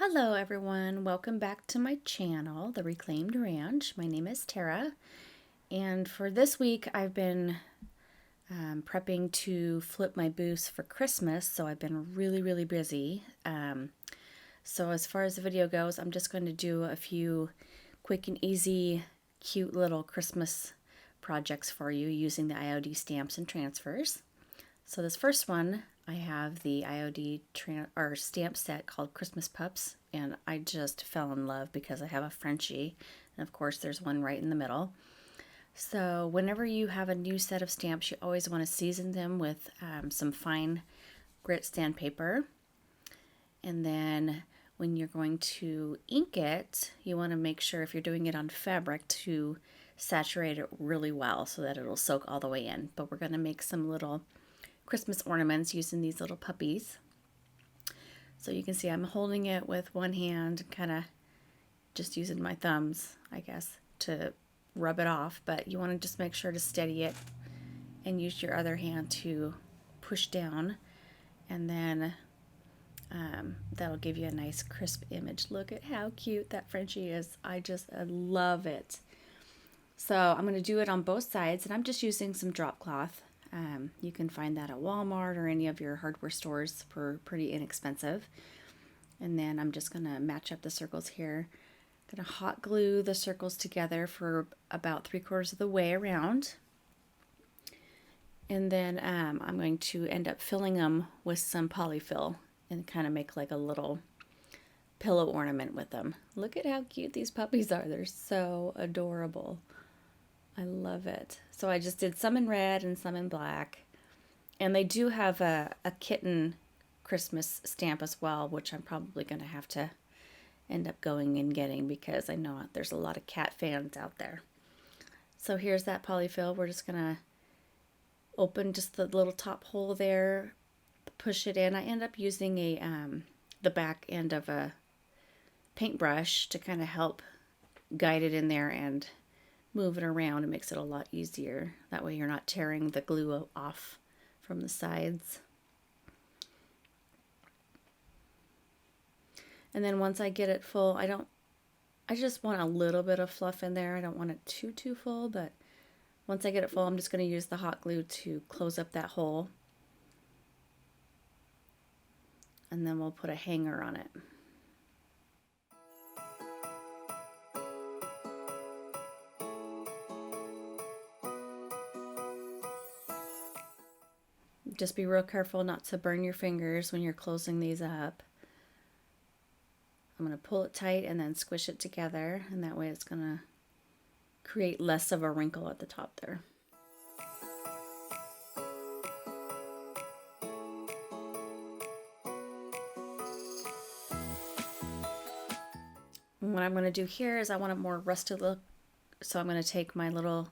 Hello everyone, welcome back to my channel, The Reclaimed Ranch. My name is Tara, and for this week I've been prepping to flip my booths for Christmas, so I've been really busy. So as far as the video goes, I'm just going to do a few quick and easy, cute little Christmas projects for you using the IOD stamps and transfers. So this first one, I have the IOD stamp set called Christmas Pups, and I just fell in love because I have a Frenchie, and of course there's one right in the middle. So whenever you have a new set of stamps, you always want to season them with some fine grit sandpaper, and then when you're going to ink it, you want to make sure if you're doing it on fabric to saturate it really well so that it'll soak all the way in. But we're going to make some little Christmas ornaments using these little puppies. So you can see I'm holding it with one hand, kind of just using my thumbs, I guess, to rub it off, but you want to just make sure to steady it and use your other hand to push down, and then that'll give you a nice crisp image. Look at how cute that Frenchie is. I love it. So I'm going to do it on both sides, and I'm just using some drop cloth. You can find that at Walmart or any of your hardware stores for pretty inexpensive. And then I'm just going to match up the circles here. I'm going to hot glue the circles together for about 3/4 of the way around. And then I'm going to end up filling them with some polyfill and kind of make like a little pillow ornament with them. Look at how cute these puppies are. They're so adorable. I love it. So I just did some in red and some in black. And they do have a kitten Christmas stamp as well, which I'm probably going to have to end up going and getting because I know there's a lot of cat fans out there. So here's that polyfill. We're just going to open just the little top hole there, push it in. I end up using the back end of a paintbrush to kind of help guide it in there and move it around. It makes it a lot easier. That way you're not tearing the glue off from the sides. And then once I get it full, I just want a little bit of fluff in there. I don't want it too full, but once I get it full, I'm just going to use the hot glue to close up that hole. And then we'll put a hanger on it. Just be real careful not to burn your fingers when you're closing these up. I'm going to pull it tight and then squish it together, and that way it's going to create less of a wrinkle at the top there. And what I'm going to do here is I want a more rusted look, so I'm going to take my little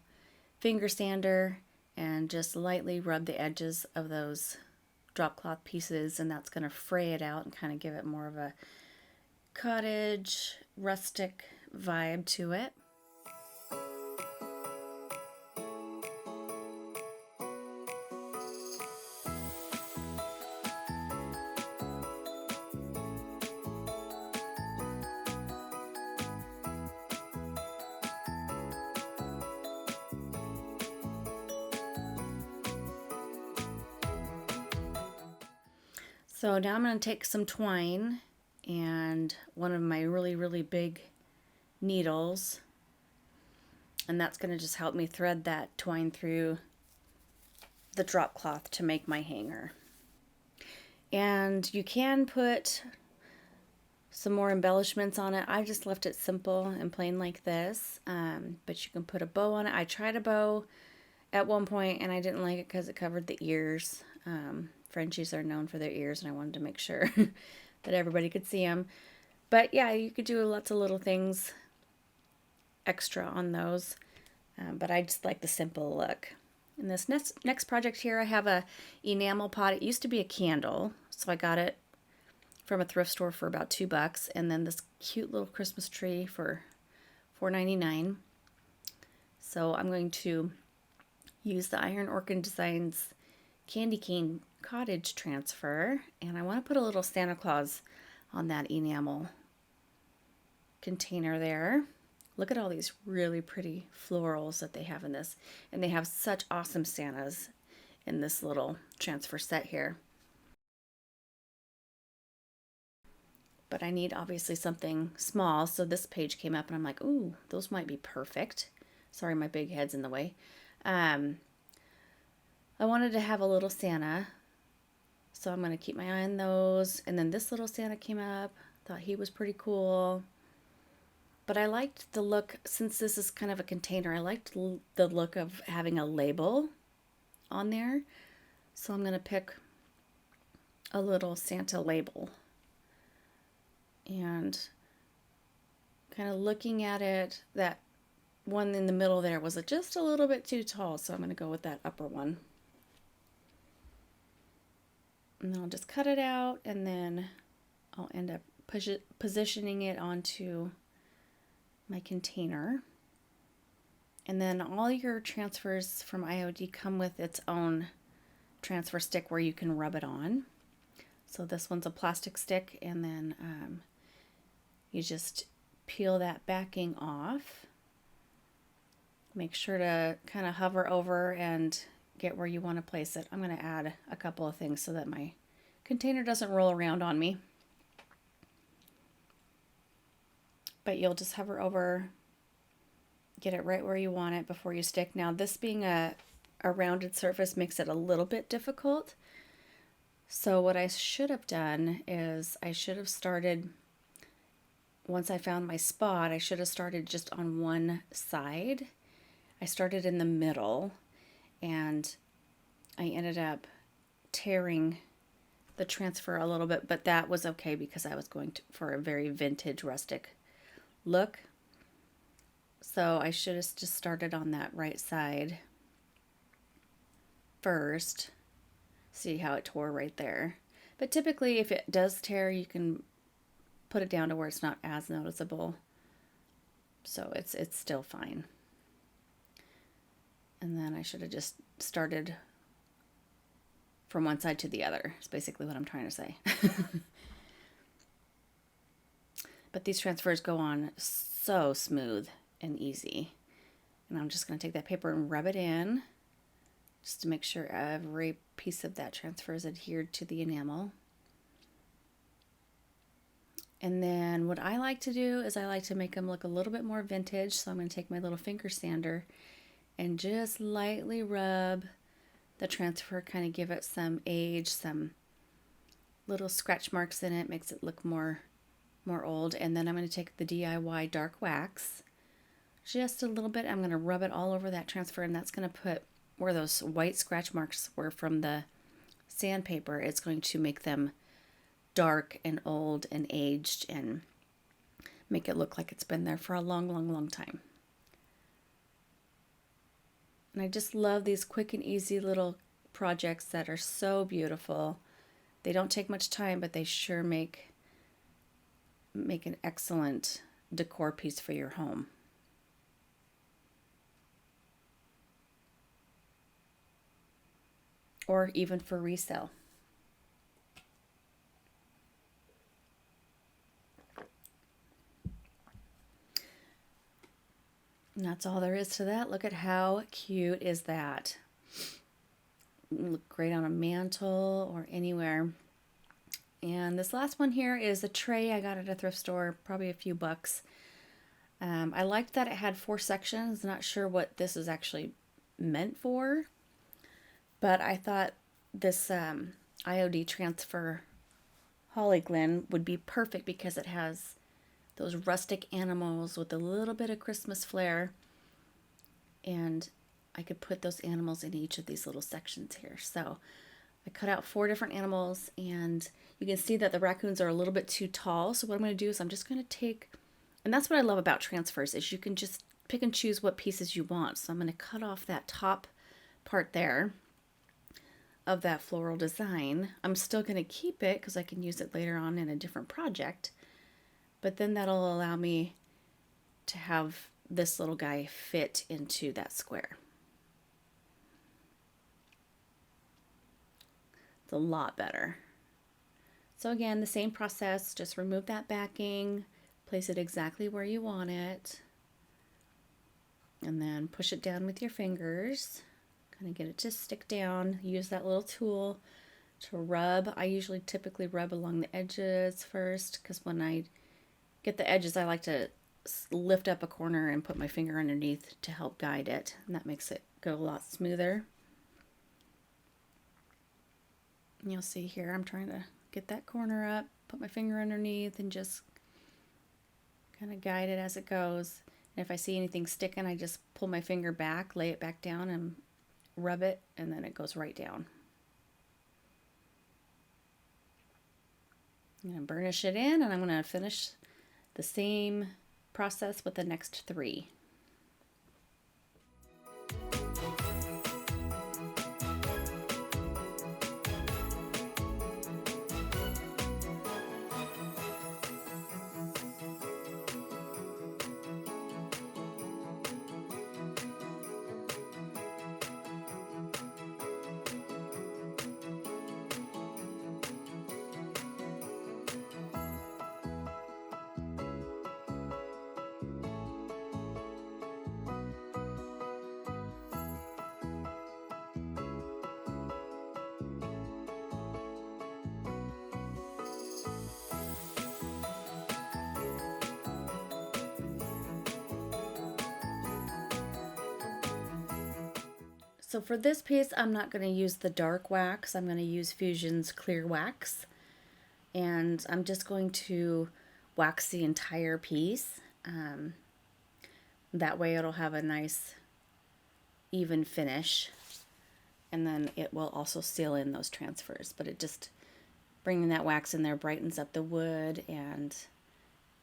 finger sander and just lightly rub the edges of those drop cloth pieces, and that's going to fray it out and kind of give it more of a cottage, rustic vibe to it. So now I'm going to take some twine and one of my really big needles, and that's going to just help me thread that twine through the drop cloth to make my hanger. And you can put some more embellishments on it. I just left it simple and plain like this, but you can put a bow on it. I tried a bow at one point and I didn't like it because it covered the ears. Frenchies are known for their ears, and I wanted to make sure that everybody could see them. But yeah, you could do lots of little things extra on those, but I just like the simple look. In this next project here, I have a enamel pot. It used to be a candle, so I got it from a thrift store for about $2, and then this cute little Christmas tree for $4.99. So I'm going to use the Iron Orchid Designs Candy Cane Cottage transfer, and I want to put a little Santa Claus on that enamel container there. Look at all these really pretty florals that they have in this. And they have such awesome Santas in this little transfer set here. But I need obviously something small, so this page came up and I'm like, ooh, those might be perfect. Sorry, my big head's in the way. I wanted to have a little Santa, so I'm going to keep my eye on those. And then this little Santa came up. Thought he was pretty cool. But I liked the look, since this is kind of a container, I liked the look of having a label on there. So I'm going to pick a little Santa label. And kind of looking at it, that one in the middle there was just a little bit too tall, so I'm going to go with that upper one. And then I'll just cut it out, and then I'll end up positioning it onto my container. And then all your transfers from IOD come with its own transfer stick where you can rub it on. So this one's a plastic stick, and then you just peel that backing off. Make sure to kind of hover over and get where you want to place it. I'm going to add a couple of things so that my container doesn't roll around on me. But you'll just hover over, get it right where you want it before you stick. Now this being a rounded surface makes it a little bit difficult. So what I should have done is I should have started, once I found my spot, I should have started just on one side. I started in the middle, and I ended up tearing the transfer a little bit, but that was okay because I was going for a very vintage rustic look. So I should have just started on that right side first. See how it tore right there. But typically if it does tear, you can put it down to where it's not as noticeable. So it's still fine. And then I should have just started from one side to the other. It's basically what I'm trying to say. But these transfers go on so smooth and easy. And I'm just going to take that paper and rub it in just to make sure every piece of that transfer is adhered to the enamel. And then what I like to do is I like to make them look a little bit more vintage. So I'm going to take my little finger sander and just lightly rub the transfer, kind of give it some age, some little scratch marks in it, makes it look more old. And then I'm going to take the DIY dark wax, just a little bit. I'm going to rub it all over that transfer, and that's going to put where those white scratch marks were from the sandpaper. It's going to make them dark and old and aged and make it look like it's been there for a long time. And I just love these quick and easy little projects that are so beautiful. They don't take much time, but they sure make an excellent decor piece for your home. Or even for resale. And that's all there is to that. Look at how cute is that. Look great on a mantle or anywhere. And this last one here is a tray I got at a thrift store, probably a few bucks. I liked that it had 4 sections. Not sure what this is actually meant for, but I thought this IOD transfer Holly Glen would be perfect because it has those rustic animals with a little bit of Christmas flair, and I could put those animals in each of these little sections here. So I cut out 4 different animals, and you can see that the raccoons are a little bit too tall. So what I'm going to do is I'm just going to take, and that's what I love about transfers, is you can just pick and choose what pieces you want. So I'm going to cut off that top part there of that floral design. I'm still going to keep it because I can use it later on in a different project. But then that'll allow me to have this little guy fit into that square. It's a lot better. So again, the same process, just remove that backing, Place it exactly where you want it. And then push it down with your fingers. Kind of get it to stick down. Use that little tool to rub. I typically rub along the edges first, because when I get the edges, I like to lift up a corner and put my finger underneath to help guide it. And that makes it go a lot smoother. And you'll see here, I'm trying to get that corner up, put my finger underneath, and just kind of guide it as it goes. And if I see anything sticking, I just pull my finger back, lay it back down, and rub it, and then it goes right down. I'm going to burnish it in, and I'm going to finish the same process with the next 3. So for this piece, I'm not going to use the dark wax. I'm going to use Fusion's clear wax. And I'm just going to wax the entire piece. That way it'll have a nice even finish. And then it will also seal in those transfers. But it just, bringing that wax in there brightens up the wood. And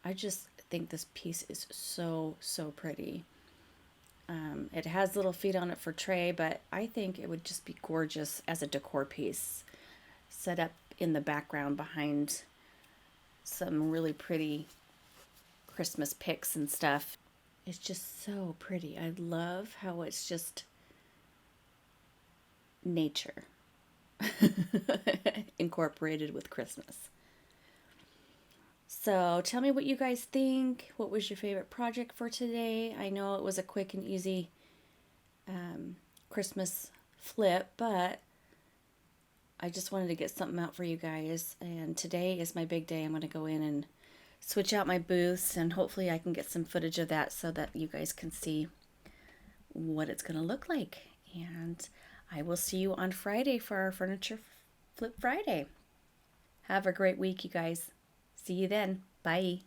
I just think this piece is so, so pretty. It has little feet on it for tray, but I think it would just be gorgeous as a decor piece, set up in the background behind some really pretty Christmas pics and stuff. It's just so pretty. I love how it's just nature incorporated with Christmas. So tell me what you guys think. What was your favorite project for today? I know it was a quick and easy Christmas flip, but I just wanted to get something out for you guys. And today is my big day. I'm going to go in and switch out my booths, and hopefully I can get some footage of that so that you guys can see what it's going to look like. And I will see you on Friday for our Furniture Flip Friday. Have a great week, you guys. See you then. Bye.